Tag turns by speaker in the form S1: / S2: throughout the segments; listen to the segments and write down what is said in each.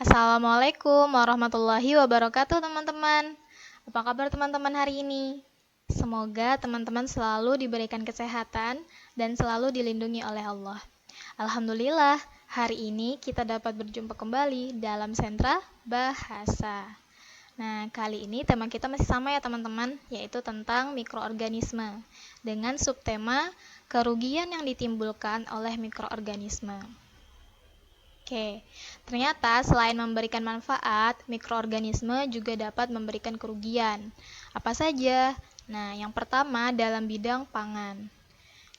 S1: Assalamualaikum warahmatullahi wabarakatuh teman-teman. Apa kabar teman-teman hari ini? Semoga teman-teman selalu diberikan kesehatan dan selalu dilindungi oleh Allah. Alhamdulillah, hari ini kita dapat berjumpa kembali dalam Sentra Bahasa. Nah, kali ini tema kita masih sama ya teman-teman, yaitu tentang mikroorganisme dengan subtema kerugian yang ditimbulkan oleh mikroorganisme. Oke, ternyata selain memberikan manfaat, mikroorganisme juga dapat memberikan kerugian. Apa saja? Nah, yang pertama dalam bidang pangan.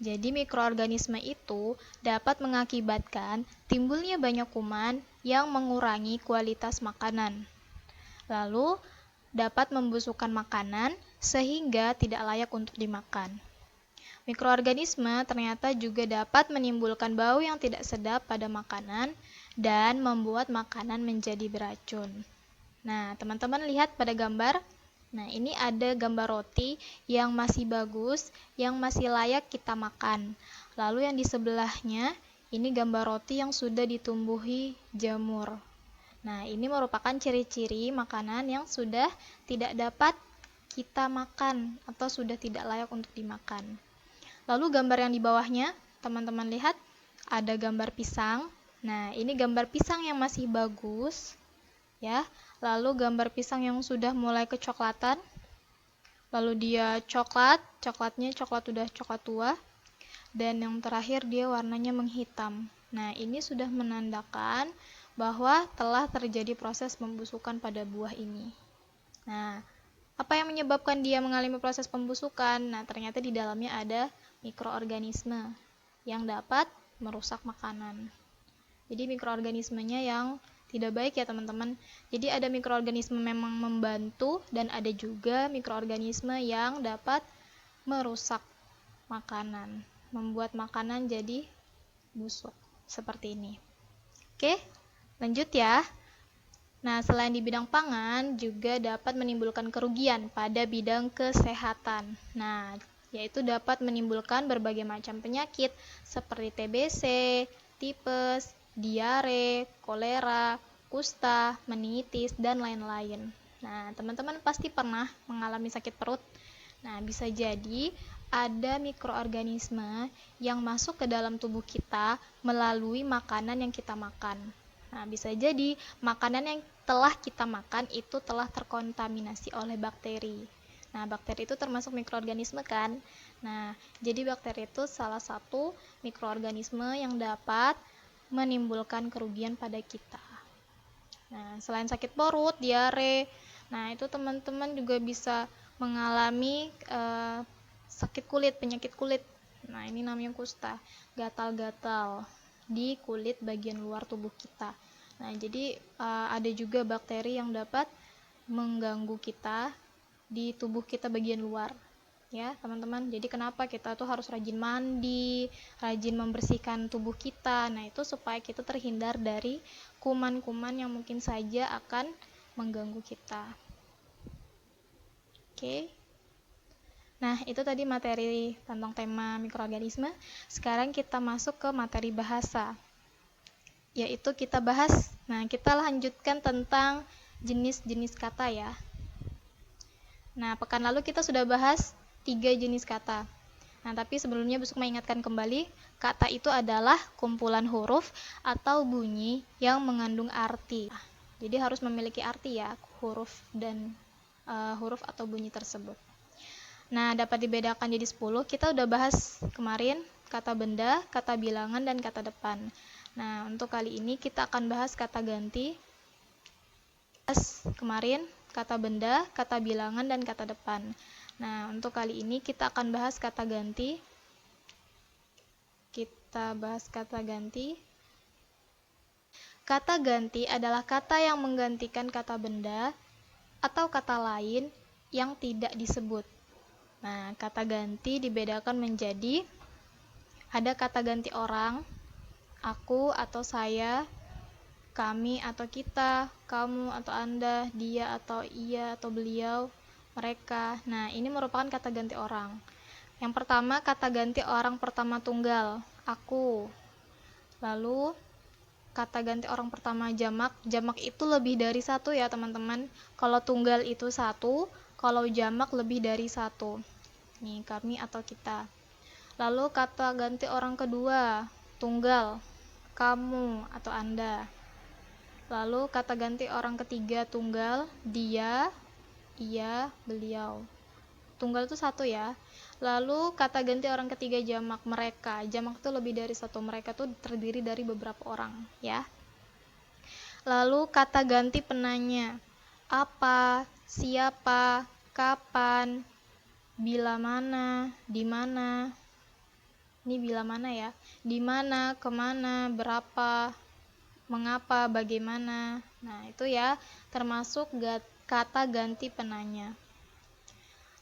S1: Jadi mikroorganisme itu dapat mengakibatkan timbulnya banyak kuman yang mengurangi kualitas makanan. Lalu, dapat membusukkan makanan sehingga tidak layak untuk dimakan. Mikroorganisme ternyata juga dapat menimbulkan bau yang tidak sedap pada makanan dan membuat makanan menjadi beracun. Nah, teman-teman lihat pada gambar. Nah, ini ada gambar roti yang masih bagus, yang masih layak kita makan. Lalu yang di sebelahnya, ini gambar roti yang sudah ditumbuhi jamur. Nah, ini merupakan ciri-ciri makanan yang sudah tidak dapat kita makan atau sudah tidak layak untuk dimakan. Lalu gambar yang di bawahnya, teman-teman lihat ada gambar pisang. Nah, ini gambar pisang yang masih bagus, ya. Lalu gambar pisang yang sudah mulai kecoklatan. Lalu dia coklatnya coklat udah coklat tua. Dan yang terakhir dia warnanya menghitam. Nah, ini sudah menandakan bahwa telah terjadi proses pembusukan pada buah ini. Nah, apa yang menyebabkan dia mengalami proses pembusukan? Nah, ternyata di dalamnya ada mikroorganisme yang dapat merusak makanan. Jadi mikroorganismenya yang tidak baik ya teman-teman. Jadi ada mikroorganisme memang membantu dan ada juga mikroorganisme yang dapat merusak makanan, membuat makanan jadi busuk seperti ini. Oke, lanjut ya. Nah, selain di bidang pangan juga dapat menimbulkan kerugian pada bidang kesehatan. Nah, yaitu dapat menimbulkan berbagai macam penyakit seperti TBC, tipes, diare, kolera, kusta, meningitis, dan lain-lain. Nah, teman-teman pasti pernah mengalami sakit perut. Nah, bisa jadi ada mikroorganisme yang masuk ke dalam tubuh kita melalui makanan yang kita makan. Nah, bisa jadi makanan yang telah kita makan itu telah terkontaminasi oleh bakteri. Nah, bakteri itu termasuk mikroorganisme kan? Nah, jadi bakteri itu salah satu mikroorganisme yang dapat menimbulkan kerugian pada kita. Nah, selain sakit perut, diare, nah itu teman-teman juga bisa mengalami sakit kulit, penyakit kulit. Nah, ini namanya kusta, gatal-gatal di kulit bagian luar tubuh kita. Nah, jadi ada juga bakteri yang dapat mengganggu kita di tubuh kita bagian luar. Ya, teman-teman. Jadi kenapa kita tuh harus rajin mandi, rajin membersihkan tubuh kita. Nah, itu supaya kita terhindar dari kuman-kuman yang mungkin saja akan mengganggu kita. Oke. Nah, itu tadi materi tentang tema mikroorganisme. Sekarang kita masuk ke materi bahasa. Yaitu kita bahas, nah kita lanjutkan tentang jenis-jenis kata ya. Nah, pekan lalu kita sudah bahas 3 jenis kata. Nah, tapi sebelumnya Busuk mengingatkan kembali, kata itu adalah kumpulan huruf atau bunyi yang mengandung arti. Jadi harus memiliki arti ya, huruf dan huruf atau bunyi tersebut. Nah, dapat dibedakan jadi 10. Kita udah bahas kemarin kata benda, kata bilangan, dan kata depan. Nah, untuk kali ini kita akan bahas kata ganti. Kemarin kata benda, kata bilangan, dan kata depan. Nah, untuk kali ini kita akan bahas kata ganti. Kita bahas kata ganti. Kata ganti adalah kata yang menggantikan kata benda atau kata lain yang tidak disebut. Nah, kata ganti dibedakan menjadi ada kata ganti orang, aku atau saya, kami atau kita, kamu atau Anda, dia atau ia atau beliau, mereka. Nah, ini merupakan kata ganti orang. Yang pertama, kata ganti orang pertama tunggal, aku. Lalu, kata ganti orang pertama jamak. Jamak itu lebih dari satu ya teman-teman. Kalau tunggal itu satu, kalau jamak lebih dari satu. Nih, kami atau kita. Lalu kata ganti orang kedua, tunggal, kamu atau Anda. Lalu kata ganti orang ketiga, tunggal, dia, ia, beliau. Tunggal itu satu ya. Lalu kata ganti orang ketiga jamak, mereka. Jamak itu lebih dari satu. Mereka itu terdiri dari beberapa orang ya. Lalu kata ganti penanya, apa, siapa, kapan, bila mana, di mana. Ini bila mana ya? Di mana, kemana, berapa, mengapa, bagaimana. Nah itu ya termasuk kata ganti penanya.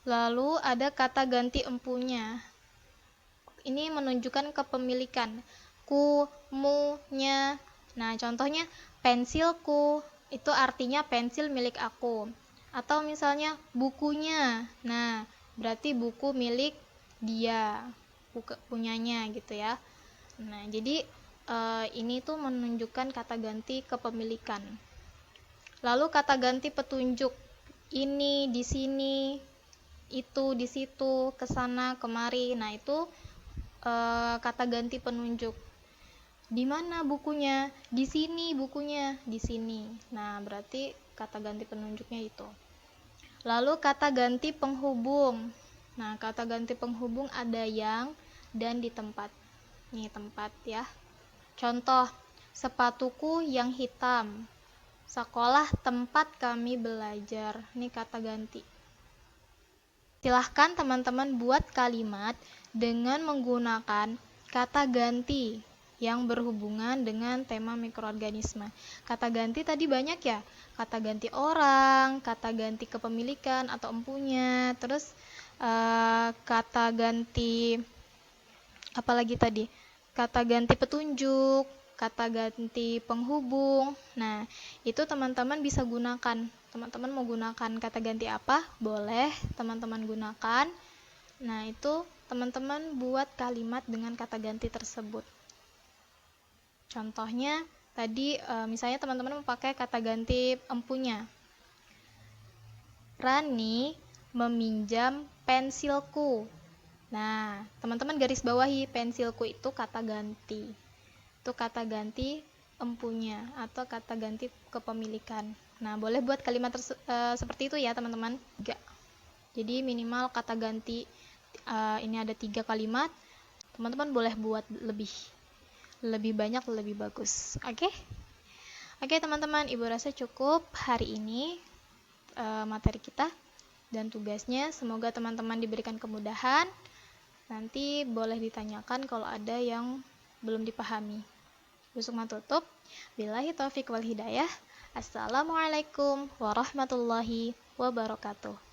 S1: Lalu ada kata ganti empunya. Ini menunjukkan kepemilikan. Ku, mu, nya. Nah, contohnya pensilku, itu artinya pensil milik aku. Atau misalnya bukunya. Nah, berarti buku milik dia, punyanya gitu ya. Nah, jadi ini tuh menunjukkan kata ganti kepemilikan. Lalu kata ganti petunjuk. Ini di sini, itu di situ, kesana kemari. Nah itu kata ganti penunjuk. Di mana bukunya? Di sini bukunya, di sini. Nah berarti kata ganti penunjuknya itu. Lalu kata ganti penghubung. Nah kata ganti penghubung ada yang dan di tempat. Nih tempat ya. Contoh, sepatuku yang hitam. Sekolah tempat kami belajar. Ini kata ganti. Silahkan teman-teman buat kalimat dengan menggunakan kata ganti yang berhubungan dengan tema mikroorganisme. Kata ganti tadi banyak ya, kata ganti orang, kata ganti kepemilikan atau empunya, terus kata ganti apalagi tadi, kata ganti petunjuk, kata ganti penghubung. Nah itu teman-teman bisa gunakan. Teman-teman mau gunakan kata ganti apa? Boleh teman-teman gunakan. Nah itu teman-teman buat kalimat dengan kata ganti tersebut. Contohnya tadi misalnya teman-teman memakai kata ganti empunya. Rani meminjam pensilku. Nah teman-teman garis bawahi, pensilku itu kata ganti. Itu kata ganti empunya atau kata ganti kepemilikan. Nah, boleh buat kalimat seperti itu ya, teman-teman. Jadi minimal kata ganti ini ada 3 kalimat. Teman-teman boleh buat lebih banyak, lebih bagus. Oke? Oke, teman-teman, Ibu rasa cukup hari ini materi kita dan tugasnya. Semoga teman-teman diberikan kemudahan. Nanti boleh ditanyakan kalau ada yang belum dipahami. Busuk tutup. Billahi taufiq wal hidayah. Assalamualaikum warahmatullahi wabarakatuh.